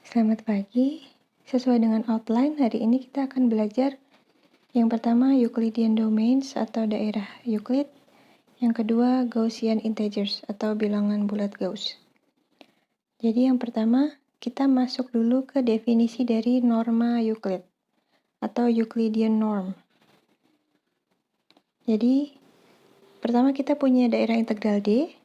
Selamat pagi. Sesuai dengan outline, hari ini kita akan belajar yang pertama Euclidean domains atau daerah Euclid, yang kedua Gaussian integers atau bilangan bulat Gauss. Jadi yang pertama, kita masuk dulu ke definisi dari norma Euclid atau Euclidean norm. Jadi pertama kita punya daerah integral D.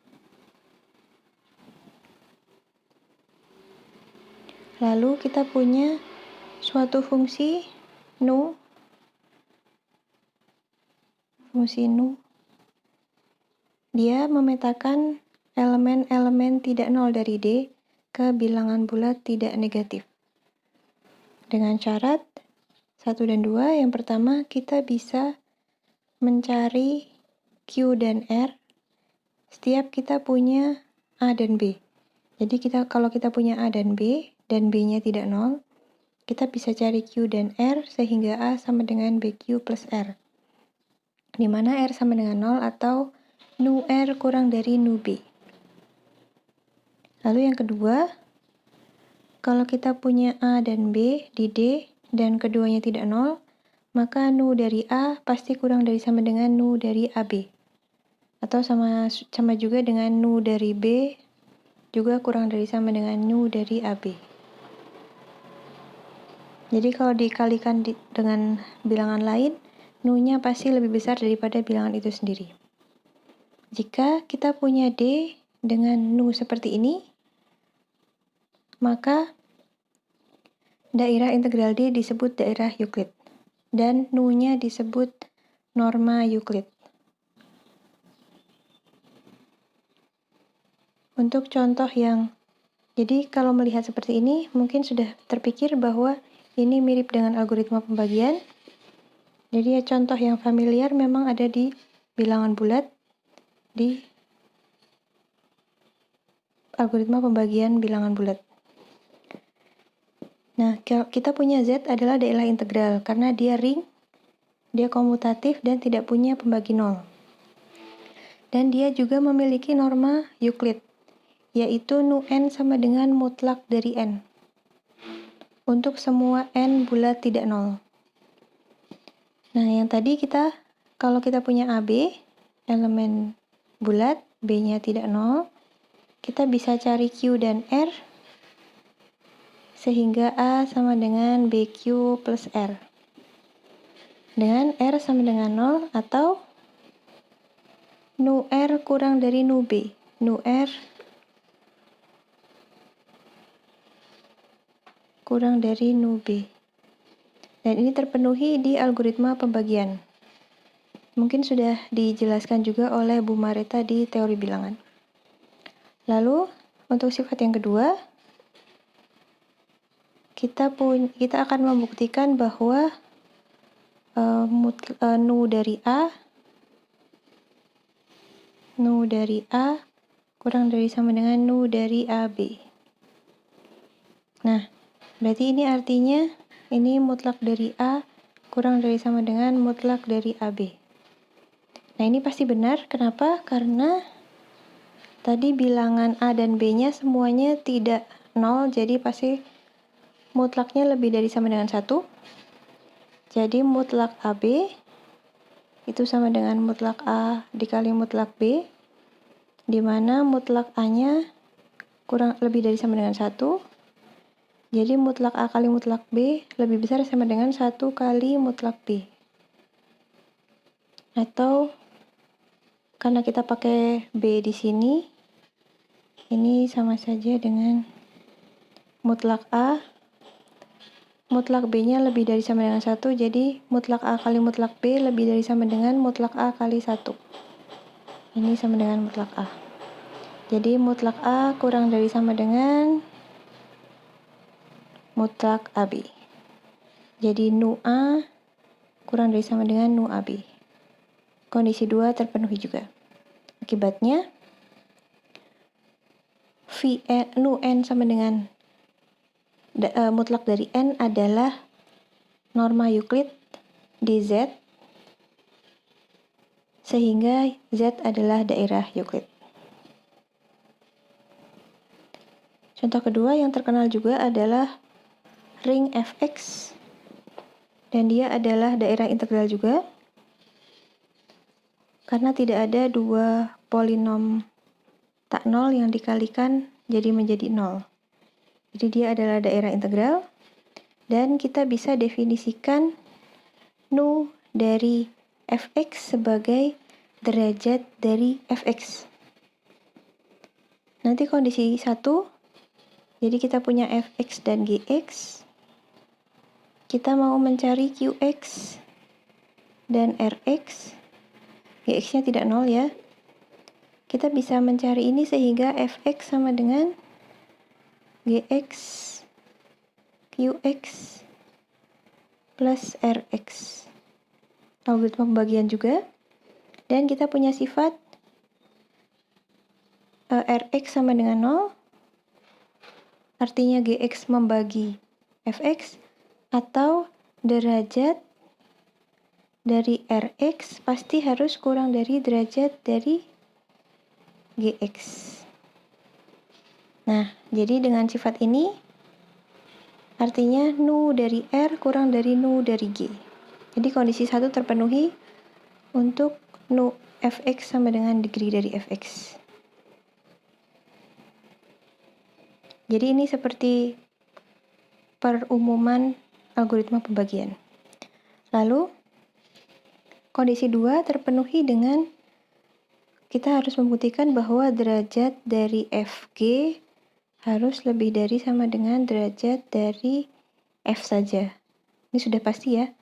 Lalu kita punya suatu fungsi nu. Dia memetakan elemen-elemen tidak nol dari D ke bilangan bulat tidak negatif. Dengan syarat 1 dan 2, yang pertama kita bisa mencari Q dan R setiap kita punya A dan B. Jadi kalau kita punya A dan B-nya tidak nol, kita bisa cari Q dan R sehingga A sama dengan BQ plus R. Di mana R sama dengan 0 atau nu R kurang dari nu B. Lalu yang kedua, kalau kita punya A dan B di D dan keduanya tidak nol, maka nu dari A pasti kurang dari sama dengan nu dari AB. Atau sama juga dengan nu dari B juga kurang dari sama dengan nu dari AB. Jadi kalau dikalikan dengan bilangan lain, nu-nya pasti lebih besar daripada bilangan itu sendiri. Jika kita punya D dengan nu seperti ini, maka daerah integral D disebut daerah Euclid dan nu-nya disebut norma Euclid. Untuk contoh jadi kalau melihat seperti ini, mungkin sudah terpikir bahwa ini mirip dengan algoritma pembagian. Jadi contoh yang familiar memang ada di bilangan bulat, di algoritma pembagian bilangan bulat. Nah, kita punya Z adalah daerah integral karena dia ring, dia komutatif dan tidak punya pembagi nol. Dan dia juga memiliki norma Euclid, yaitu nu n sama dengan mutlak dari n untuk semua n bulat tidak nol. Nah, yang tadi kalau kita punya AB, elemen bulat, B-nya tidak nol, kita bisa cari Q dan R sehingga A sama dengan BQ plus R. Dengan R sama dengan 0 atau nu R kurang dari nu B. Nu R kurang dari nu B. Dan ini terpenuhi di algoritma pembagian. Mungkin sudah dijelaskan juga oleh Bu Marita di teori bilangan. Lalu, untuk sifat yang kedua, kita akan membuktikan bahwa nu dari A kurang dari sama dengan nu dari AB. Nah, berarti ini artinya ini mutlak dari A kurang dari sama dengan mutlak dari AB. Nah, ini pasti benar. Kenapa? Karena tadi bilangan A dan B-nya semuanya tidak nol, jadi pasti mutlaknya lebih dari sama dengan 1. Jadi mutlak AB itu sama dengan mutlak A dikali mutlak B, di mana mutlak A-nya kurang lebih dari sama dengan 1. Jadi mutlak A kali mutlak B lebih besar sama dengan 1 kali mutlak B. Atau karena kita pakai B di sini, ini sama saja dengan mutlak A, mutlak B-nya lebih dari sama dengan 1, jadi mutlak A kali mutlak B lebih dari sama dengan mutlak A kali 1. Ini sama dengan mutlak A. Jadi mutlak A kurang dari sama dengan mutlak AB. Jadi nu A kurang dari sama dengan nu AB. Kondisi 2 terpenuhi juga. Akibatnya, nu n sama dengan mutlak dari n adalah norma Euclid di Z, sehingga Z adalah daerah Euclid. Contoh kedua yang terkenal juga adalah ring fx, dan dia adalah daerah integral juga, karena tidak ada dua polinom tak nol yang dikalikan jadi menjadi nol. Jadi dia adalah daerah integral, dan kita bisa definisikan nu dari fx sebagai derajat dari fx. Nanti kondisi 1, jadi kita punya fx dan gx. Kita mau mencari qx dan rx. Gx-nya tidak nol ya. Kita bisa mencari ini sehingga fx sama dengan gx qx plus rx. Logaritma pembagian juga. Dan kita punya sifat rx sama dengan 0, artinya gx membagi fx, atau derajat dari rx pasti harus kurang dari derajat dari gx. Nah, jadi dengan sifat ini artinya nu dari r kurang dari nu dari g. Jadi kondisi 1 terpenuhi untuk nu fx sama dengan degree dari fx. Jadi ini seperti perumuman algoritma pembagian. Lalu kondisi 2 terpenuhi dengan kita harus membuktikan bahwa derajat dari fg harus lebih dari sama dengan derajat dari f saja. Ini sudah pasti ya.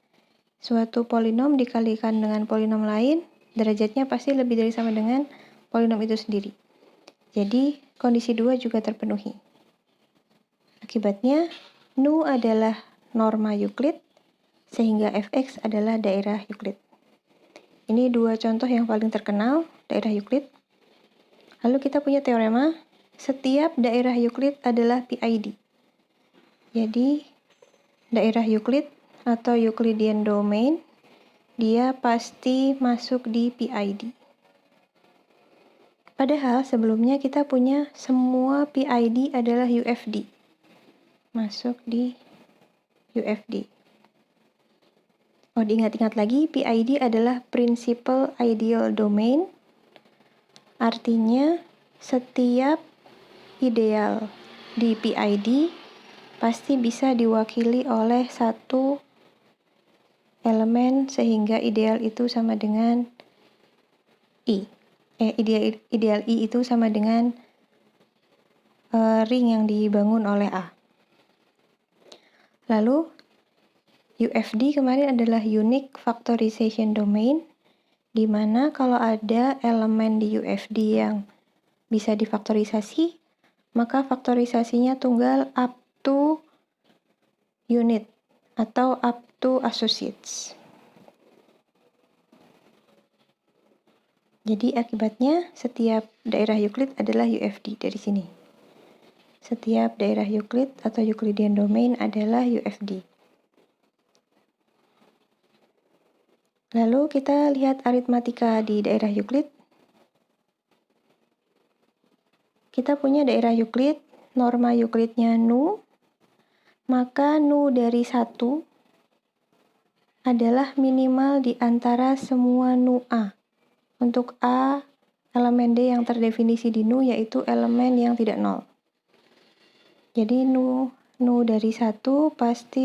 Suatu polinom dikalikan dengan polinom lain, derajatnya pasti lebih dari sama dengan polinom itu sendiri. Jadi kondisi 2 juga terpenuhi. Akibatnya, nu adalah norma Euclid, sehingga fx adalah daerah Euclid. Ini dua contoh yang paling terkenal, daerah Euclid. Lalu kita punya teorema, setiap daerah Euclid adalah PID. Jadi, daerah Euclid atau Euclidean domain, dia pasti masuk di PID. Padahal sebelumnya kita punya semua PID adalah UFD. Masuk di UFD. Oh, diingat-ingat lagi, PID adalah Principal Ideal Domain. Artinya, setiap ideal di PID pasti bisa diwakili oleh satu elemen sehingga ideal itu sama dengan I. Ideal I itu sama dengan ring yang dibangun oleh A. Lalu, UFD kemarin adalah Unique Factorization Domain, di mana kalau ada elemen di UFD yang bisa difaktorisasi, maka faktorisasinya tunggal up to unit atau up to associates. Jadi akibatnya setiap daerah Euclid adalah UFD dari sini. Setiap daerah Euclid atau Euclidean domain adalah UFD. Lalu kita lihat aritmatika di daerah Euclid. Kita punya daerah Euclid, norma Euclidnya nu, maka nu dari 1 adalah minimal di antara semua nu A. Untuk A, elemen D yang terdefinisi di nu yaitu elemen yang tidak nol. Jadi nu dari 1 pasti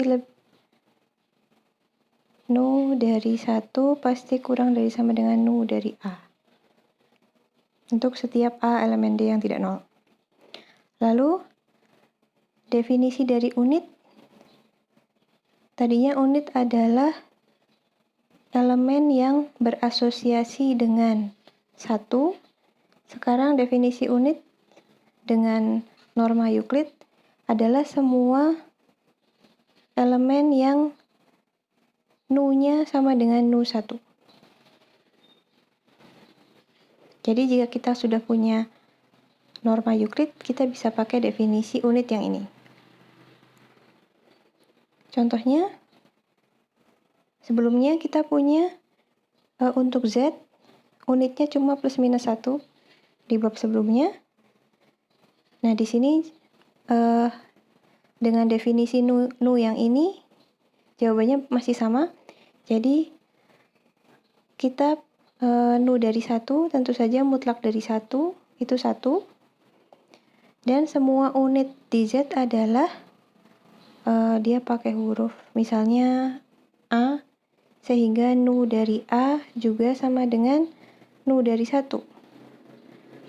nu dari 1 pasti kurang dari sama dengan nu dari A. Untuk setiap A elemen D yang tidak nol. Lalu, definisi dari unit. Tadinya unit adalah elemen yang berasosiasi dengan 1. Sekarang definisi unit dengan norma Euclid adalah semua elemen yang nu-nya sama dengan nu 1. Jadi jika kita sudah punya norma Euclid, kita bisa pakai definisi unit yang ini. Contohnya, sebelumnya kita punya untuk Z, unitnya cuma plus minus 1 di bab sebelumnya. Nah, di sini dengan definisi nu yang ini, jawabannya masih sama. Jadi kita nu dari 1 tentu saja mutlak dari 1 itu 1. Dan semua unit di Z adalah dia pakai huruf misalnya A, sehingga nu dari A juga sama dengan nu dari 1,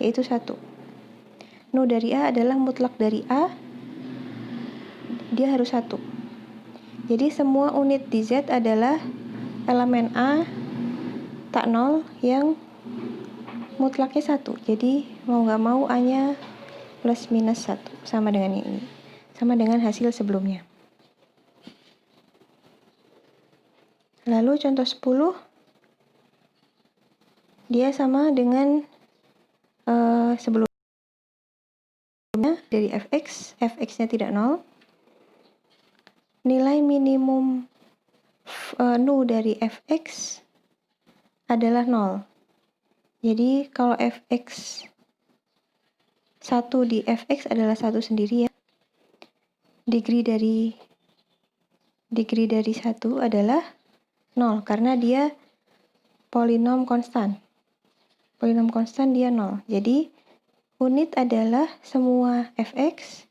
yaitu 1. Nu dari A adalah mutlak dari A, dia harus 1. Jadi semua unit di Z adalah elemen A tak 0 yang mutlaknya 1. Jadi mau nggak mau A-nya plus minus 1, sama dengan ini, sama dengan hasil sebelumnya. Lalu contoh 10, dia sama dengan sebelumnya dari fx, fx-nya tidak 0. Nilai minimum nu dari fx adalah 0. Jadi kalau fx 1 di fx adalah 1 sendiri ya. Degree dari 1 adalah 0 karena dia polinom konstan. Polinom konstan dia 0. Jadi unit adalah semua fx,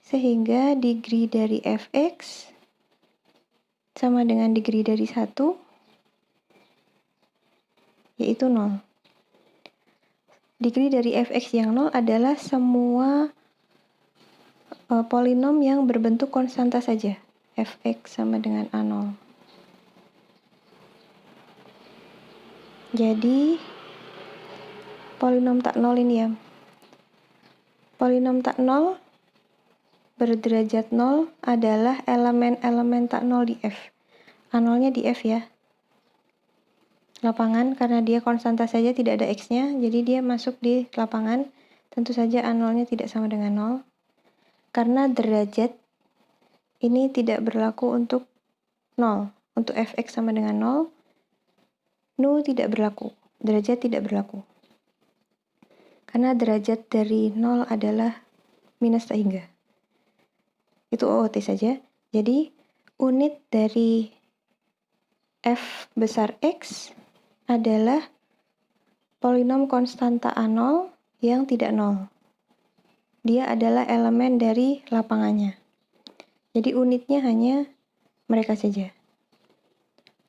sehingga degree dari fx sama dengan degree dari 1, yaitu 0. Degree dari fx yang 0 adalah semua polinom yang berbentuk konstanta saja. Fx sama dengan A0. Jadi polinom tak 0 ini ya. Polinom tak 0 berderajat 0 adalah elemen-elemen tak 0 di F. A0-nya di F ya. Lapangan karena dia konstanta saja, tidak ada X-nya, jadi dia masuk di lapangan. Tentu saja A0-nya tidak sama dengan 0. Karena derajat ini tidak berlaku untuk 0. Untuk Fx sama dengan 0, nu tidak berlaku. Derajat tidak berlaku. Karena derajat dari 0 adalah minus tak hingga. Itu OOT saja. Jadi unit dari F besar X adalah polinom konstanta A0 yang tidak 0. Dia adalah elemen dari lapangannya. Jadi unitnya hanya mereka saja.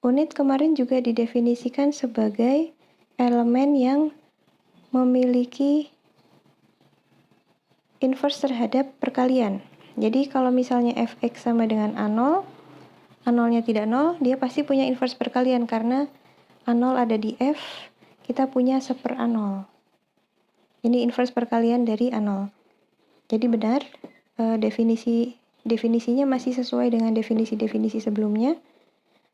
Unit kemarin juga didefinisikan sebagai elemen yang memiliki inverse terhadap perkalian. Jadi kalau misalnya fx sama dengan A0, A0-nya tidak 0, dia pasti punya inverse perkalian karena A0 ada di F, kita punya seper A0. Ini inverse perkalian dari A0. Jadi benar, definisinya masih sesuai dengan definisi-definisi sebelumnya,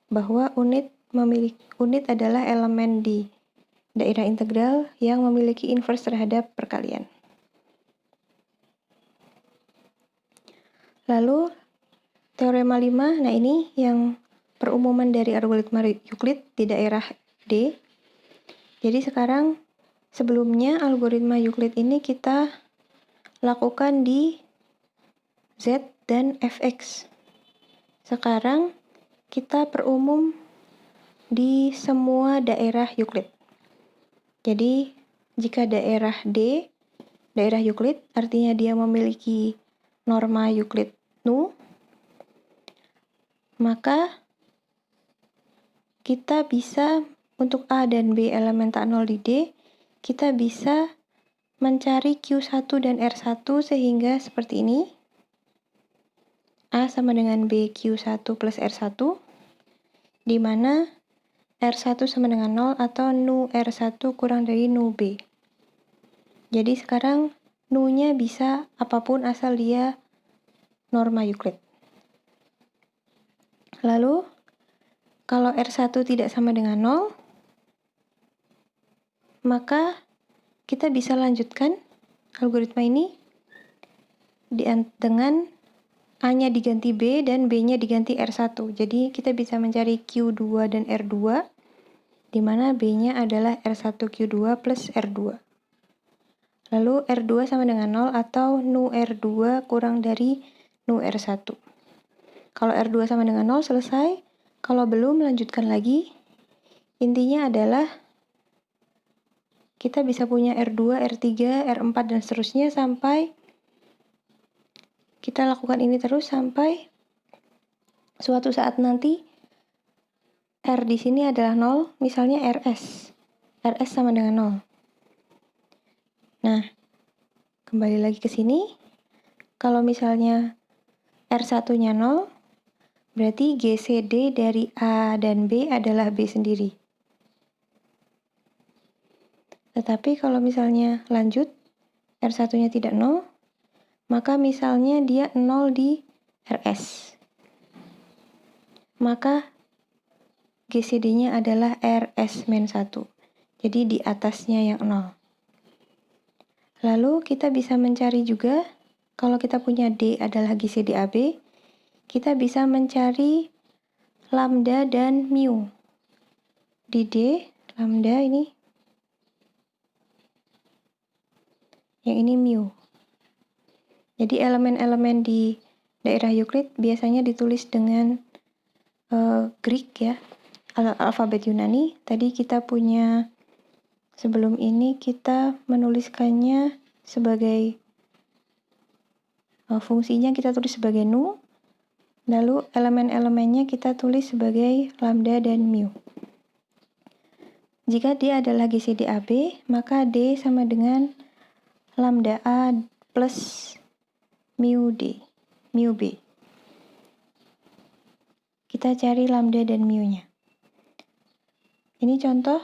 bahwa unit adalah elemen di daerah integral yang memiliki inverse terhadap perkalian. Lalu teorema 5, nah ini yang perumuman dari algoritma Euclid di daerah D. Jadi sekarang sebelumnya algoritma Euclid ini kita lakukan di Z dan Fx. Sekarang kita perumum di semua daerah Euclid. Jadi jika daerah D, daerah Euclid, artinya dia memiliki norma Euclid nu, maka kita bisa untuk A dan B elemen tak 0 di D, kita bisa mencari Q1 dan R1 sehingga seperti ini. A sama dengan B Q1 plus R1, di mana R1 sama dengan 0 atau nu R1 kurang dari nu B. Jadi sekarang nu-nya bisa apapun asal dia norma Euclid. Lalu kalau R1 tidak sama dengan 0, maka kita bisa lanjutkan algoritma ini dengan A-nya diganti B dan B-nya diganti R1. Jadi kita bisa mencari Q2 dan R2, di mana B-nya adalah R1 Q2 plus R2. Lalu R2 sama dengan 0 atau nu R2 kurang dari nu R1. Kalau R2 sama dengan 0 selesai. Kalau belum, lanjutkan lagi. Intinya adalah kita bisa punya R2, R3, R4, dan seterusnya sampai kita lakukan ini terus sampai suatu saat nanti R di sini adalah 0, misalnya RS. RS sama dengan 0. Nah, kembali lagi ke sini. Kalau misalnya R1-nya 0, berarti GCD dari A dan B adalah B sendiri. Tetapi kalau misalnya lanjut, R1-nya tidak 0, maka misalnya dia 0 di RS. Maka GCD-nya adalah RS-1. Jadi di atasnya yang 0. Lalu kita bisa mencari juga, kalau kita punya D adalah GCD AB, kita bisa mencari lambda dan mu. Di D, lambda ini, yang ini mu. Jadi elemen-elemen di daerah Euclid biasanya ditulis dengan Greek ya, alfabet Yunani. Tadi kita punya, sebelum ini kita menuliskannya sebagai fungsinya kita tulis sebagai nu, lalu elemen-elemennya kita tulis sebagai lambda dan mu. Jika D adalah GCD AB, maka D sama dengan lambda A plus mu D, mu B. Kita cari lambda dan mu-nya. Ini contoh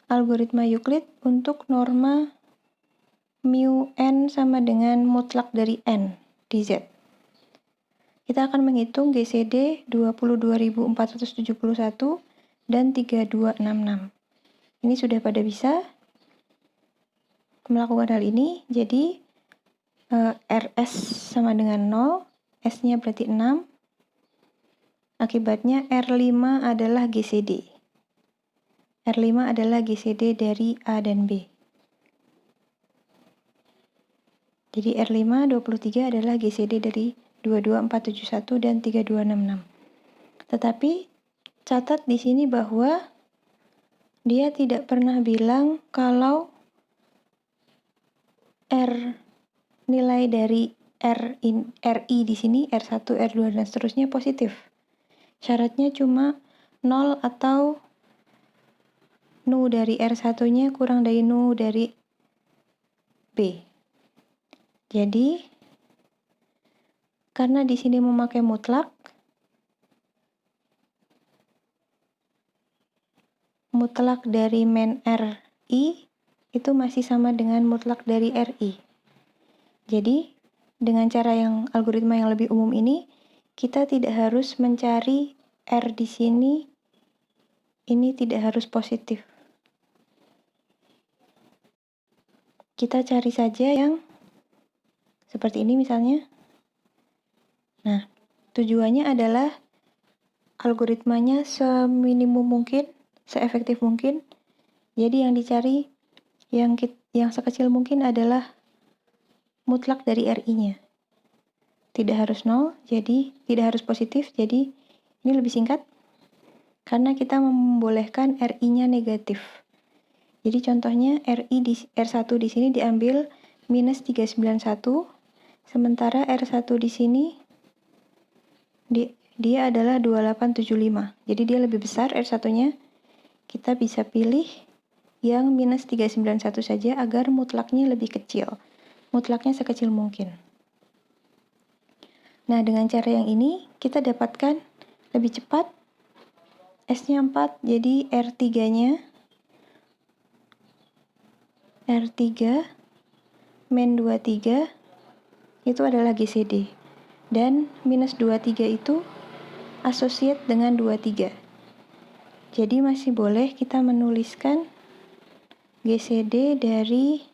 algoritma Euclid untuk norma mu n sama dengan mutlak dari n di Z. Kita akan menghitung GCD 22.471 dan 3266. Ini sudah pada bisa melakukan hal ini. Jadi RS sama dengan 0, S-nya berarti 6. Akibatnya R5 adalah GCD. R5 adalah GCD dari A dan B. Jadi R5 23 adalah GCD dari 22471 dan 3266. Tetapi catat di sini bahwa dia tidak pernah bilang kalau nilai dari RI di sini, R1, R2, dan seterusnya positif. Syaratnya cuma 0 atau nu dari R1-nya kurang dari nu dari B. Jadi, karena di sini memakai mutlak dari men RI itu masih sama dengan mutlak dari RI. Jadi, dengan cara yang algoritma yang lebih umum ini, kita tidak harus mencari R di sini, ini tidak harus positif. Kita cari saja yang seperti ini misalnya. Nah, tujuannya adalah algoritmanya seminimum mungkin, seefektif mungkin. Jadi yang dicari yang sekecil mungkin adalah mutlak dari RI-nya. Tidak harus 0, jadi tidak harus positif, jadi ini lebih singkat karena kita membolehkan RI-nya negatif. Jadi contohnya RI di R1 di sini diambil minus 391, sementara R1 di sini dia adalah 2875. Jadi dia lebih besar R1-nya. Kita bisa pilih yang minus 391 saja agar mutlaknya lebih kecil. Mutlaknya sekecil mungkin. Nah, dengan cara yang ini kita dapatkan lebih cepat. S-nya 4, jadi R3-nya R3 min 23 itu adalah GCD. Dan minus 23 itu associate dengan 23. Jadi masih boleh kita menuliskan GCD dari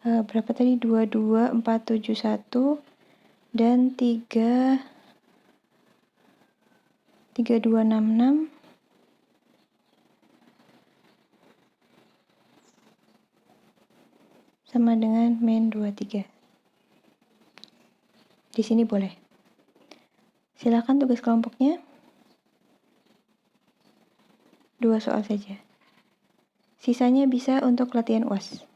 berapa tadi? 22471 dan 3266 sama dengan min 23. Di sini boleh. Silakan tugas kelompoknya 2 soal saja. Sisanya bisa untuk latihan UAS.